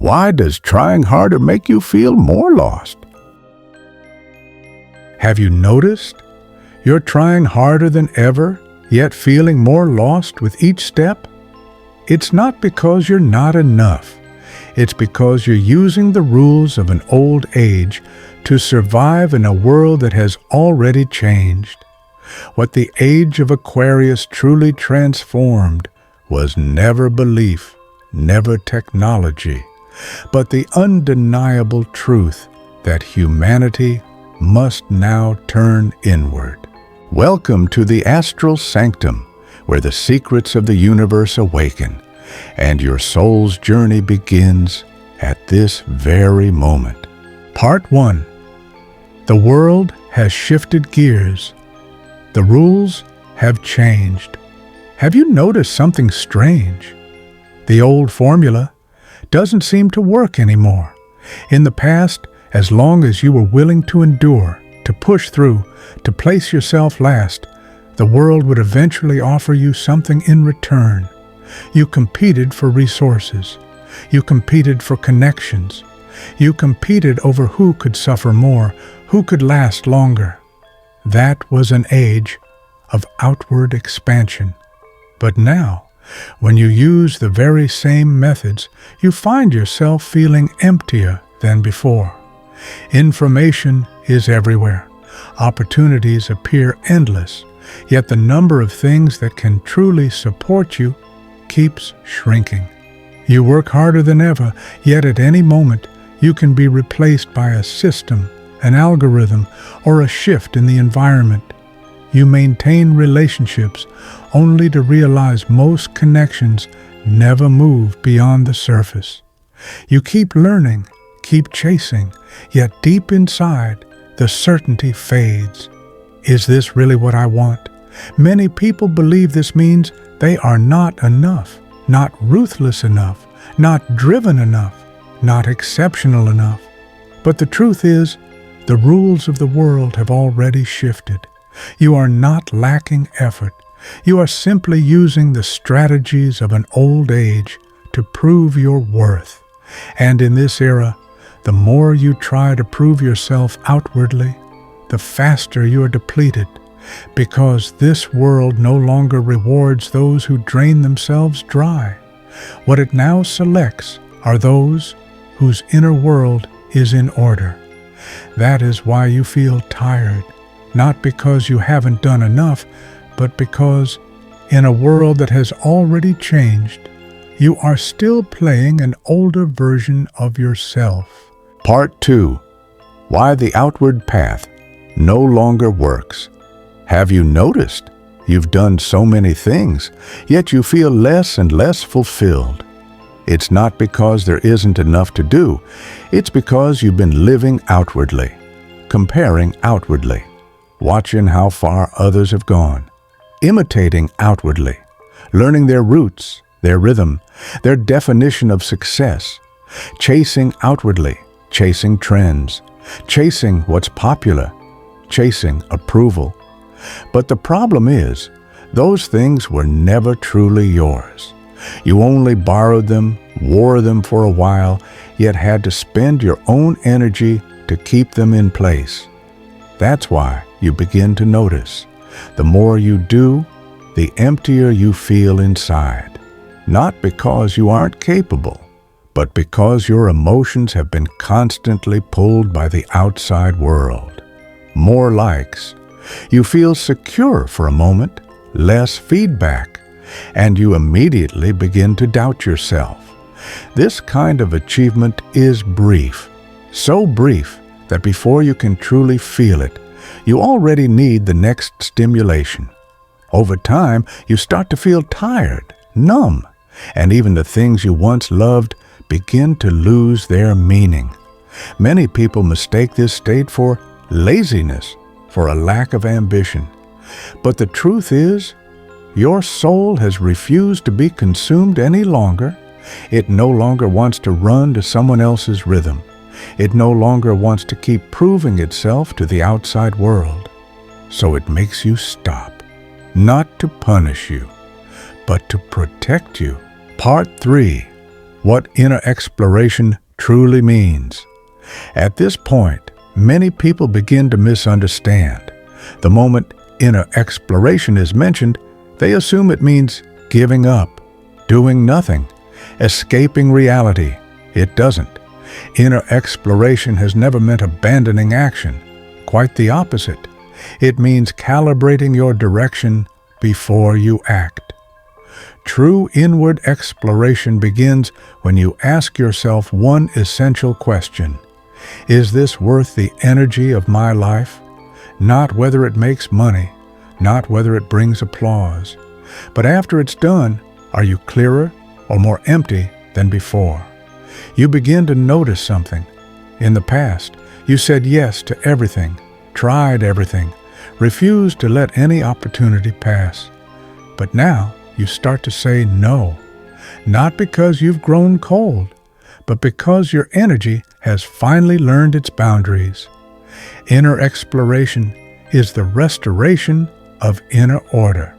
Why does trying harder make you feel more lost? Have you noticed? You're trying harder than ever, yet feeling more lost with each step? It's not because you're not enough. It's because you're using the rules of an old age to survive in a world that has already changed. What the age of Aquarius truly transformed was never belief, never technology, but the undeniable truth that humanity must now turn inward. Welcome to the astral sanctum, where the secrets of the universe awaken, and your soul's journey begins at this very moment. Part 1. The world has shifted gears. The rules have changed. Have you noticed something strange? The old formula doesn't seem to work anymore. In the past, as long as you were willing to endure, to push through, to place yourself last, the world would eventually offer you something in return. You competed for resources. You competed for connections. You competed over who could suffer more, who could last longer. That was an age of outward expansion. But now, when you use the very same methods, you find yourself feeling emptier than before. Information is everywhere. Opportunities appear endless, yet the number of things that can truly support you keeps shrinking. You work harder than ever, yet at any moment you can be replaced by a system, an algorithm, or a shift in the environment. You maintain relationships only to realize most connections never move beyond the surface. You keep learning, keep chasing, yet deep inside, the certainty fades. Is this really what I want? Many people believe this means they are not enough, not ruthless enough, not driven enough, not exceptional enough. But the truth is, the rules of the world have already shifted. You are not lacking effort. You are simply using the strategies of an old age to prove your worth. And in this era, the more you try to prove yourself outwardly, the faster you are depleted, because this world no longer rewards those who drain themselves dry. What it now selects are those whose inner world is in order. That is why you feel tired, not because you haven't done enough, but because, in a world that has already changed, you are still playing an older version of yourself. Part 2. Why the outward path no longer works. Have you noticed? You've done so many things, yet you feel less and less fulfilled. It's not because there isn't enough to do. It's because you've been living outwardly, comparing outwardly, watching how far others have gone, imitating outwardly, learning their roots, their rhythm, their definition of success, chasing outwardly, chasing trends, chasing what's popular, chasing approval. But the problem is, those things were never truly yours. You only borrowed them, wore them for a while, yet had to spend your own energy to keep them in place. That's why you begin to notice. The more you do, the emptier you feel inside. Not because you aren't capable, but because your emotions have been constantly pulled by the outside world. More likes. You feel secure for a moment, less feedback, and you immediately begin to doubt yourself. This kind of achievement is brief, so brief that before you can truly feel it, you already need the next stimulation. Over time, you start to feel tired, numb, and even the things you once loved begin to lose their meaning. Many people mistake this state for laziness, for a lack of ambition. But the truth is, your soul has refused to be consumed any longer. It no longer wants to run to someone else's rhythm. It no longer wants to keep proving itself to the outside world. So it makes you stop, not to punish you, but to protect you. Part 3. what inner exploration truly means. At this point, many people begin to misunderstand. The moment inner exploration is mentioned, they assume it means giving up, doing nothing, escaping reality. It doesn't. Inner exploration has never meant abandoning action. Quite the opposite. It means calibrating your direction before you act. True inward exploration begins when you ask yourself one essential question. Is this worth the energy of my life? Not whether it makes money, not whether it brings applause. But after it's done, are you clearer or more empty than before? You begin to notice something. In the past, you said yes to everything, tried everything, refused to let any opportunity pass. But now, you start to say no, not because you've grown cold, but because your energy has finally learned its boundaries. Inner exploration is the restoration of inner order.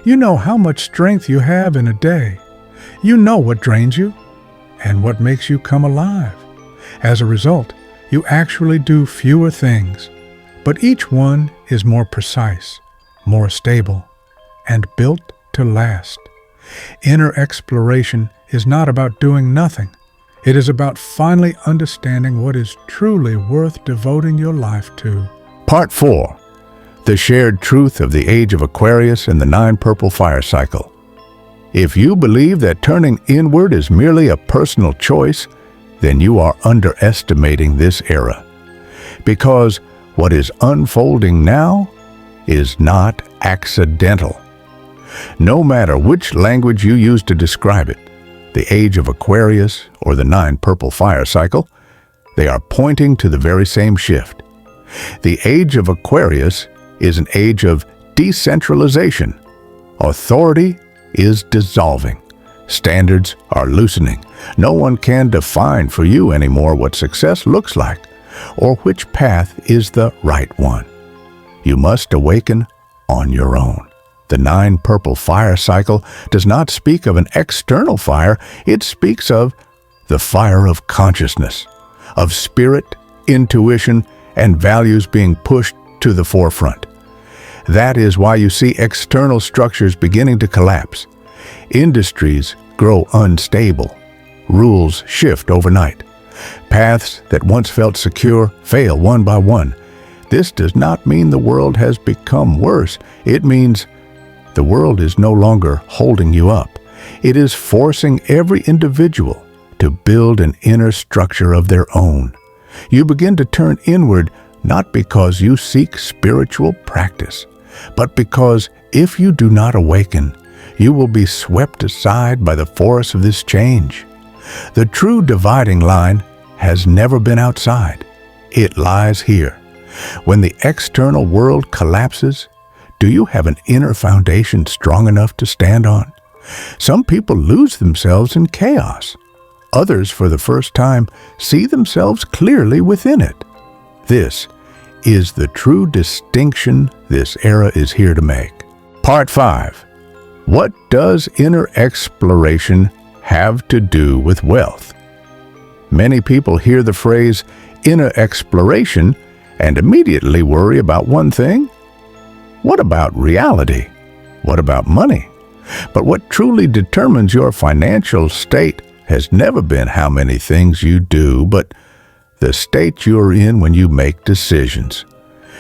You know how much strength you have in a day. You know what drains you and what makes you come alive. As a result, you actually do fewer things, but each one is more precise, more stable, and built to last. Inner exploration is not about doing nothing. It is about finally understanding what is truly worth devoting your life to. Part 4. The shared truth of the age of Aquarius and the 9 purple fire cycle. If you believe that turning inward is merely a personal choice, then you are underestimating this era. Because what is unfolding now is not accidental. No matter which language you use to describe it, the age of Aquarius or the 9 purple fire cycle, they are pointing to the very same shift. The age of Aquarius is an age of decentralization. Authority is dissolving. Standards are loosening. No one can define for you anymore what success looks like or which path is the right one. You must awaken on your own. The 9 purple fire cycle does not speak of an external fire. It speaks of the fire of consciousness, of spirit, intuition, and values being pushed to the forefront. That is why you see external structures beginning to collapse. Industries grow unstable. Rules shift overnight. Paths that once felt secure fail one by one. This does not mean the world has become worse. It means the world is no longer holding you up. It is forcing every individual to build an inner structure of their own. You begin to turn inward not because you seek spiritual practice, but because if you do not awaken, you will be swept aside by the force of this change. The true dividing line has never been outside. It lies here. When the external world collapses, do you have an inner foundation strong enough to stand on? Some people lose themselves in chaos. Others, for the first time, see themselves clearly within it. This is the true distinction this era is here to make. Part 5. What does inner exploration have to do with wealth? Many people hear the phrase inner exploration and immediately worry about one thing. What about reality? What about money? But what truly determines your financial state has never been how many things you do, but the state you're in when you make decisions.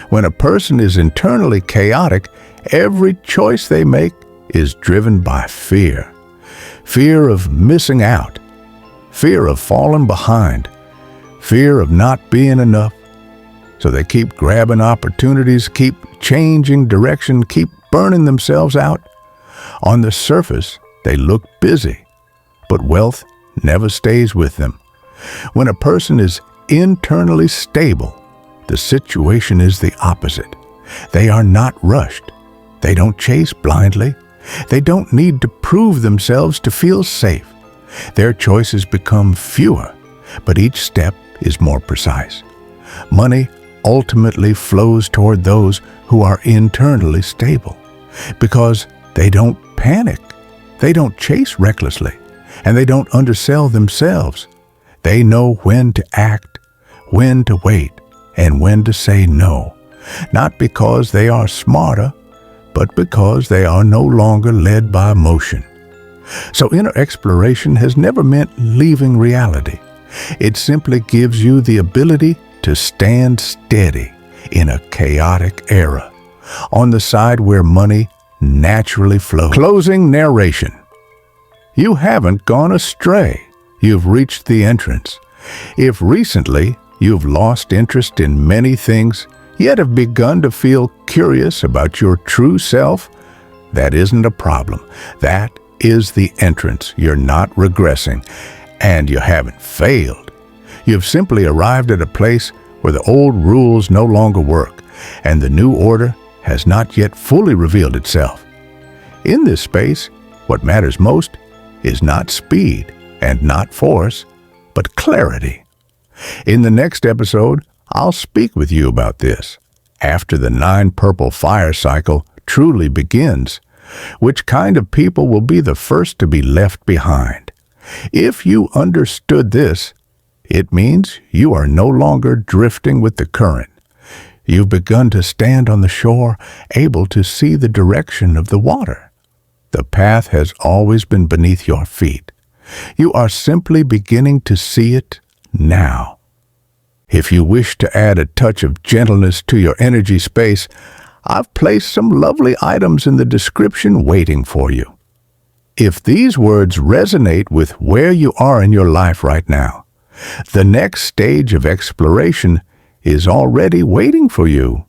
When a person is internally chaotic, every choice they make is driven by fear. Fear of missing out. Fear of falling behind. Fear of not being enough. So they keep grabbing opportunities, keep changing direction, keep burning themselves out. On the surface, they look busy, but wealth never stays with them. When a person is internally stable, the situation is the opposite. They are not rushed. They don't chase blindly. They don't need to prove themselves to feel safe. Their choices become fewer, but each step is more precise. Money ultimately flows toward those who are internally stable because they don't panic. They don't chase recklessly. and they don't undersell themselves. They know when to act, when to wait, and when to say no, not because they are smarter, but because they are no longer led by emotion. So inner exploration has never meant leaving reality. It simply gives you the ability to stand steady in a chaotic era, on the side where money naturally flows. Closing narration. You haven't gone astray. You've reached the entrance. If recently you've lost interest in many things, yet have begun to feel curious about your true self, that isn't a problem. That is the entrance. You're not regressing, and you haven't failed. You've simply arrived at a place where the old rules no longer work, and the new order has not yet fully revealed itself. In this space, what matters most is not speed and not force, but clarity. In the next episode, I'll speak with you about this. After the 9 purple fire cycle truly begins, which kind of people will be the first to be left behind? If you understood this, it means you are no longer drifting with the current. You've begun to stand on the shore, able to see the direction of the water. The path has always been beneath your feet. You are simply beginning to see it now. If you wish to add a touch of gentleness to your energy space, I've placed some lovely items in the description waiting for you. If these words resonate with where you are in your life right now, the next stage of exploration is already waiting for you.